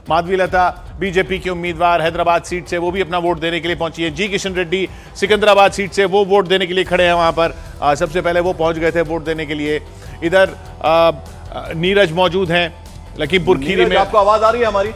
Madhavilatha BJP की उम्मीदवार Hyderabad seat से, वो भी अपना वोट देने के लिए पहुंची है। जी किशन रेड्डी सिकंदराबाद सीट से, वो वोट देने के लिए खड़े हैं वहां पर। सबसे पहले वो पहुंच गए थे वोट देने के लिए। इधर नीरज मौजूद हैं लखीमपुर खीरी में। आपको आवाज आ रही है हमारी?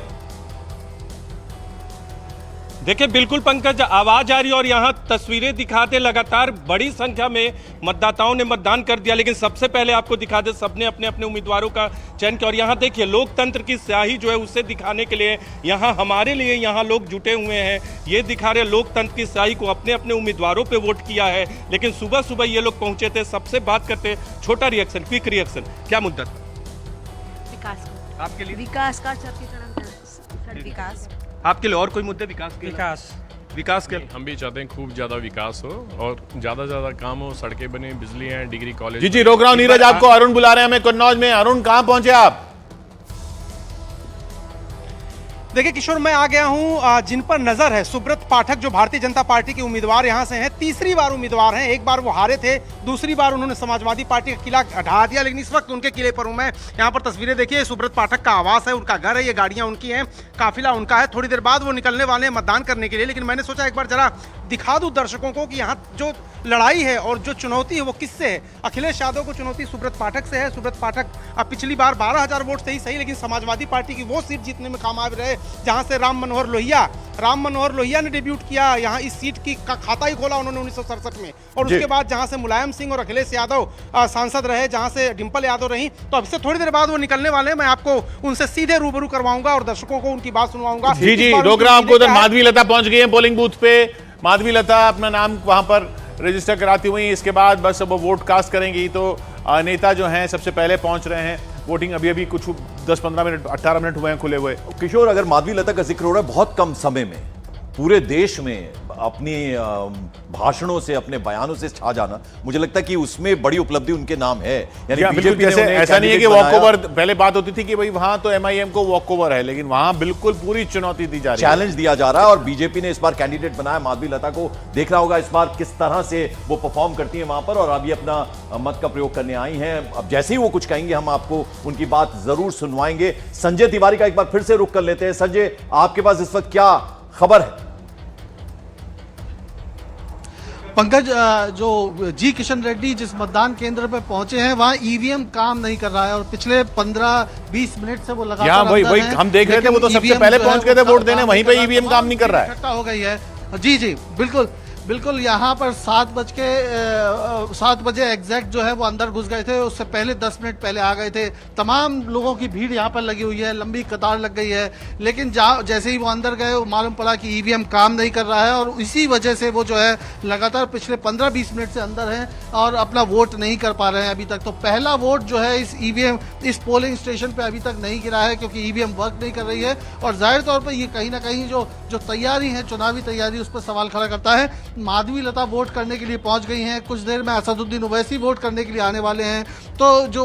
देखिए बिल्कुल पंकज, आवाज आ रही है और यहाँ तस्वीरें दिखाते लगातार बड़ी संख्या में मतदाताओं ने मतदान कर दिया। लेकिन सबसे पहले आपको दिखा दे, सबने अपने अपने उम्मीदवारों का चयन किया और यहाँ देखिए लोकतंत्र की स्याही जो है उसे दिखाने के लिए यहाँ हमारे लिए यहाँ लोग जुटे हुए हैं। ये दिखा रहे लोकतंत्र की स्याही को, अपने अपने उम्मीदवारों पर वोट किया है। लेकिन सुबह सुबह ये लोग पहुंचे थे। सबसे बात करते, छोटा रिएक्शन, क्विक रिएक्शन, क्या मुद्दा विकास आपके लिए? विकास का विकास आपके लिए और कोई मुद्दे विकास के? विकास के हम भी चाहते हैं खूब ज्यादा विकास हो और ज्यादा ज्यादा काम हो, सड़कें बने, बिजली है, डिग्री कॉलेज। जी रोक रहा हूं नीरज, आपको अरुण बुला रहे हैं हमें कन्नौज में। अरुण कहां पहुंचे आप? देखिए किशोर, मैं आ गया हूं जिन पर नजर है सुब्रत पाठक, जो भारतीय जनता पार्टी के उम्मीदवार यहां से हैं। तीसरी बार उम्मीदवार हैं। एक बार वो हारे थे, दूसरी बार उन्होंने समाजवादी पार्टी का किला ढहा दिया, लेकिन इस वक्त उनके किले पर हूं मैं। यहाँ पर तस्वीरें देखिए, सुब्रत पाठक का आवास है, उनका घर है, ये गाड़ियां उनकी हैं, काफिला उनका है। थोड़ी देर बाद वो निकलने वाले हैं मतदान करने के लिए, लेकिन मैंने सोचा एक बार जरा दिखा दूं दर्शकों को कि यहाँ जो लड़ाई है और जो चुनौती है वो किससे है। अखिलेश यादव को चुनौती सुब्रत पाठक से है। सुब्रत पाठक पिछली बार 12,000 वोट से ही सही, लेकिन समाजवादी पार्टी की वो सीट जीतने में कामयाब रहे जहां से राम मनोहर लोहिया ने डेब्यूट किया। यहाँ इस सीट की का खाता ही खोला उन्होंने 1967 में। और उसके बाद जहां से मुलायम सिंह और अखिलेश यादव सांसद रहे, जहां से डिंपल यादव रही, तो अब से थोड़ी देर बाद वो निकलने वाले हैं। मैं आपको उनसे सीधे रूबरू करवाऊंगा और दर्शकों को उनकी बात सुनवाऊंगा। जी रोक रहा हूं आपको। उधर माधवीलता पहुंच गई है पोलिंग बूथ पे। माधवीलता अपना नाम वहां पर रजिस्टर कराती हुई, इसके बाद बस अब वो वोट कास्ट करेंगी। तो नेता जो हैं सबसे पहले पहुंच रहे हैं। वोटिंग अभी कुछ 10-15 मिनट 18 मिनट हुए हैं खुले हुए। किशोर, अगर माधवीलता का जिक्र हो रहा है, बहुत कम समय में पूरे देश में अपनी भाषणों से, अपने बयानों से छा जाना, मुझे लगता है कि उसमें बड़ी उपलब्धि उनके नाम है। यानी बीजेपी जैसे ऐसा नहीं है कि वॉकओवर, पहले बात होती थी कि भाई वहां तो एमआईएम को वॉकओवर है, लेकिन वहां बिल्कुल पूरी चुनौती दी जा रही है, चैलेंज दिया जा रहा है। और बीजेपी ने इस बार कैंडिडेट बनाया माधवीलता को। देखना होगा इस बार किस तरह से वो परफॉर्म करती है वहां पर, और अभी अपना मत का प्रयोग करने आई हैं। अब जैसे ही वो कुछ कहेंगे हम आपको उनकी बात जरूर सुनवाएंगे। संजय तिवारी का एक बार फिर से रुख कर लेते हैं। संजय, आपके पास इस वक्त क्या खबर है? पंकज, जो जी किशन रेड्डी जिस मतदान केंद्र पर पहुंचे हैं वहां ईवीएम काम नहीं कर रहा है और पिछले 15-20 मिनट से वो लगातार वही हम देख रहे थे। वो तो सबसे पहले पहुंच गए थे वोट देने, वहीं पे ईवीएम काम नहीं कर रहा है। इकट्ठा हो गई है। जी बिल्कुल यहाँ पर 7 बजे एग्जैक्ट जो है वो अंदर घुस गए थे। उससे पहले 10 मिनट पहले आ गए थे। तमाम लोगों की भीड़ यहाँ पर लगी हुई है, लंबी कतार लग गई है। लेकिन जैसे ही वो अंदर गए, वो मालूम पड़ा कि ईवीएम काम नहीं कर रहा है और इसी वजह से वो जो है लगातार पिछले 15-20 मिनट से अंदर हैं और अपना वोट नहीं कर पा रहे हैं अभी तक। तो पहला वोट जो है इस पोलिंग स्टेशन पर अभी तक नहीं गिरा है, क्योंकि ईवीएम वर्क नहीं कर रही है। और जाहिर तौर पर ये कहीं ना कहीं जो तैयारी है, चुनावी तैयारी, उस पर सवाल खड़ा करता है। माधवीलता वोट करने के लिए पहुंच गई हैं। कुछ देर में असदुद्दीन ओवैसी वोट करने के लिए आने वाले हैं। तो जो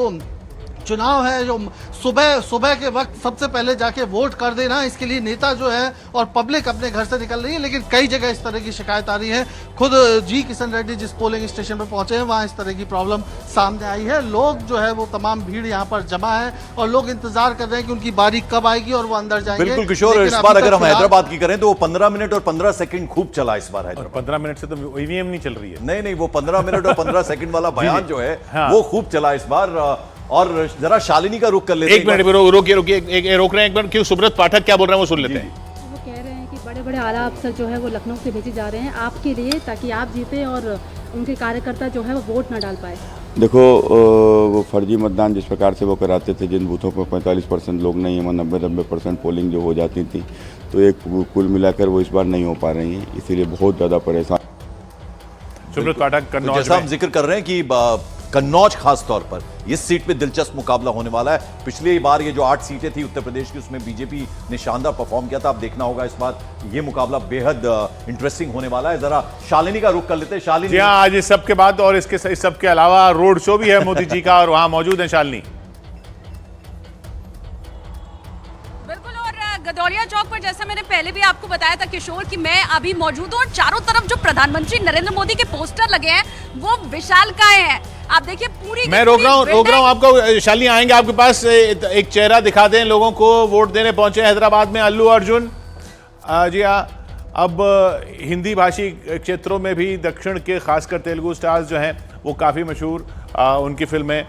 चुनाव है, जो सुबह के वक्त सबसे पहले जाके वोट कर देना, इसके लिए नेता जो है और पब्लिक अपने घर से निकल रही है। लेकिन कई जगह इस तरह की शिकायत आ रही है। खुद जी किशन रेड्डी जिस पोलिंग स्टेशन पर पहुंचे हैं वहां इस तरह की प्रॉब्लम सामने आई है। लोग जो है वो तमाम भीड़ यहाँ पर जमा है और लोग इंतजार कर रहे हैं कि उनकी बारी कब आएगी और वो अंदर जाएंगे। बिल्कुल किशोर, इस बार अगर हम हैदराबाद की करें तो वो 15 मिनट और 15 सेकंड खूब चला इस बार हैदराबाद। 15 मिनट से तो ईवीएम नहीं चल रही है। नहीं, वो 15 मिनट और 15 सेकंड वाला बयान जो है वो खूब चला इस बार। और जरा शालिनी का रुख कर लेते हैं। एक मिनट रोक रहे हैं एक बार, क्यों सुब्रत पाठक क्या बोल रहे हैं वो सुन लेते हैं। वो कह रहे हैं कि बड़े आला अफसर जो है वो लखनऊ से भेजे जा रहे हैं आपके लिए, ताकि आप जीते और उनके कार्यकर्ता जो है वो वोट ना डाल पाए। देखो, वो फर्जी मतदान जिस प्रकार से वो कराते थे, जिन बूथों पर 45% लोग नहीं है, 90% पोलिंग जो हो जाती थी, तो एक कुल मिलाकर वो इस बार नहीं हो पा रही है, इसीलिए बहुत ज़्यादा परेशान। सुब्रत पाठक कन्नौज, जैसा हम जिक्र कर रहे हैं कि कन्नौज खास तौर पर इस सीट पे दिलचस्प मुकाबला होने वाला है। पिछली बार ये जो 8 सीटें थी उत्तर प्रदेश की, उसमें बीजेपी ने शानदार परफॉर्म किया था। अब देखना होगा इस बार ये मुकाबला बेहद इंटरेस्टिंग होने वाला है। जरा शालिनी का रुख कर लेते हैं। शालिनी, आज इस सब के बाद और इस सब के अलावा रोड शो भी है मोदी जी का, और वहां मौजूद है शालिनी। गदौलिया चौक पर जैसा मैंने पहले भी आपको बताया था किशोर कि मैं अभी मौजूद हूँ और चारों तरफ जो प्रधानमंत्री नरेंद्र मोदी के पोस्टर लगे हैं वो विशालकाय हैं। आप देखिए पूरी मैं रोक रहा हूं आपको। शालिनी आएंगे आपके पास, एक चेहरा दिखा दें लोगों को। वोट देने पहुंचे हैदराबाद में अल्लू अर्जुन। जी हाँ, अब हिंदी भाषी क्षेत्रों में भी दक्षिण के खासकर तेलुगु स्टार्स जो हैं वो काफ़ी मशहूर, उनकी फिल्में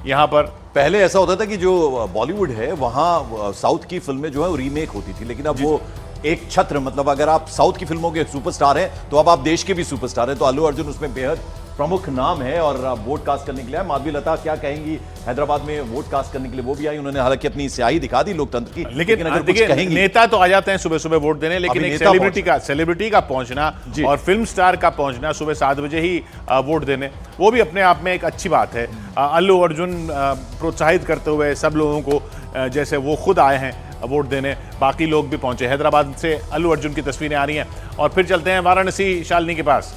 यहाँ पर। पहले ऐसा होता था कि जो बॉलीवुड है वहां साउथ की फिल्में जो है वो रीमेक होती थी, लेकिन अब वो एक छत्र, मतलब अगर आप साउथ की फिल्मों के सुपरस्टार हैं तो अब आप देश के भी सुपरस्टार हैं। तो अल्लू अर्जुन उसमें बेहद प्रमुख नाम है और वोट कास्ट करने के लिए। माधवी लता क्या कहेंगी, हैदराबाद में वोट कास्ट करने के लिए वो भी आई, उन्होंने हालांकि अपनी स्याही दिखा दी लोकतंत्र की, लेकिन अगर कुछ कहेंगी। नेता तो आ जाते हैं सुबह सुबह वोट देने, लेकिन एक सेलिब्रिटी का पहुंचना और फिल्म स्टार का पहुंचना सुबह 7 बजे ही वोट देने, वो भी अपने आप में एक अच्छी बात है। अल्लू अर्जुन प्रोत्साहित करते हुए सब लोगों को, जैसे वो खुद आए हैं वोट देने, बाकी लोग भी पहुंचे। हैदराबाद से अल्लू अर्जुन की तस्वीरें आ रही हैं और फिर चलते हैं वाराणसी शालिनी के पास।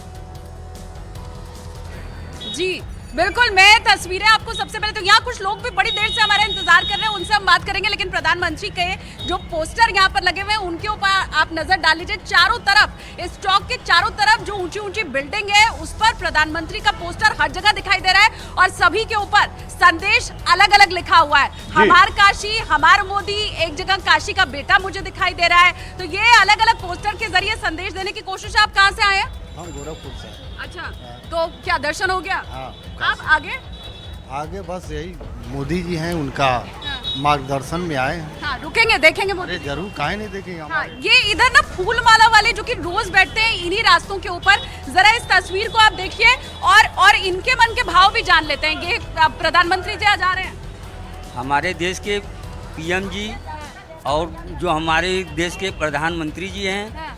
जी बिल्कुल, मैं तस्वीरें आपको सबसे पहले तो यहाँ कुछ लोग भी बड़ी देर से हमारा इंतजार कर रहे हैं, उनसे हम बात करेंगे, लेकिन प्रधानमंत्री के जो पोस्टर यहाँ पर लगे हुए हैं उनके ऊपर आप नजर डाल लीजिए। चारों तरफ इस चौक के चारों तरफ जो ऊंची ऊंची बिल्डिंग है उस पर प्रधानमंत्री का पोस्टर हर जगह दिखाई दे रहा है और सभी के ऊपर संदेश अलग अलग लिखा हुआ है। हमार काशी, हमार मोदी, एक जगह काशी का बेटा मुझे दिखाई दे रहा है। तो ये अलग अलग पोस्टर के जरिए संदेश देने की कोशिश। आप कहाँ से आए हैं? हम गोरखपुर से। अच्छा, तो क्या दर्शन हो गया? आप आगे बस यही मोदी जी हैं, उनका मार्गदर्शन में आए हैं। हाँ, रुकेंगे, देखेंगे मोदी। जरूर, काहे नहीं देखेंगे। हाँ, ये इधर ना फूल माला वाले जो कि रोज बैठते हैं इन्हीं रास्तों के ऊपर, जरा इस तस्वीर को आप देखिए और इनके मन के भाव भी जान लेते हैं। ये प्रधानमंत्री जी आज आ रहे हैं, हमारे देश के पीएम जी और जो हमारे देश के प्रधानमंत्री जी हैं,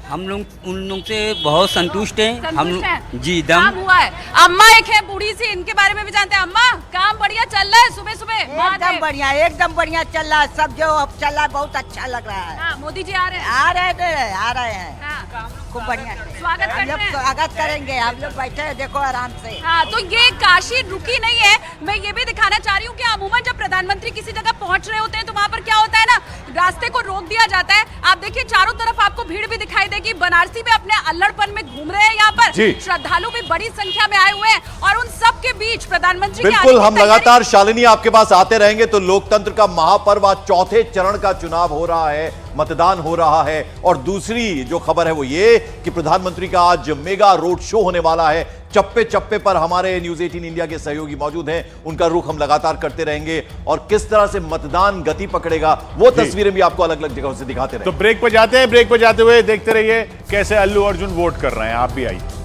हम लोग उन लोग से बहुत संतुष्ट हैं। हम जी काम हुआ है। अम्मा एक है बूढ़ी सी, इनके बारे में भी जानते हैं। अम्मा, काम बढ़िया चल रहा है सुबह सुबह? एकदम बढ़िया चल रहा है, सब जो अब चल रहा है बहुत अच्छा लग रहा है। हाँ, मोदी जी आ रहे हैं। आ रहे हैं हाँ, खूब बढ़िया स्वागत करते हैं। स्वागत करेंगे, आप लोग बैठे हैं देखो आराम से। हाँ, तो ये काशी रुकी नहीं है। मैं ये भी दिखाना चाह रही हूँ कि अमूमन जब प्रधानमंत्री किसी जगह पहुंच रहे होते हैं तो वहाँ पर क्या होता है ना, रास्ते को रोक दिया जाता है। आप देखिए चारों तरफ आपको भीड़ भी दिखाई देगी। बनारसी भी अपने अल्लड़पन में घूम रहे हैं यहाँ पर, श्रद्धालु भी बड़ी संख्या में आए हुए हैं और उन सब के बीच प्रधानमंत्री बिल्कुल हम लगातार शालिनी आपके पास आते रहेंगे। तो लोकतंत्र का महापर्व आज चौथे चरण का चुनाव हो रहा है, मतदान हो रहा है और दूसरी जो खबर है वो ये कि प्रधानमंत्री का आज मेगा रोड शो होने वाला है। चप्पे चप्पे पर हमारे न्यूज 18 इंडिया के सहयोगी मौजूद हैं, उनका रुख हम लगातार करते रहेंगे और किस तरह से मतदान गति पकड़ेगा वो तस्वीरें भी आपको अलग अलग जगहों से दिखाते रहेंगे। तो ब्रेक पर जाते हैं, ब्रेक पर जाते हुए देखते रहिए कैसे अल्लू अर्जुन वोट कर रहे हैं। आप भी आइए।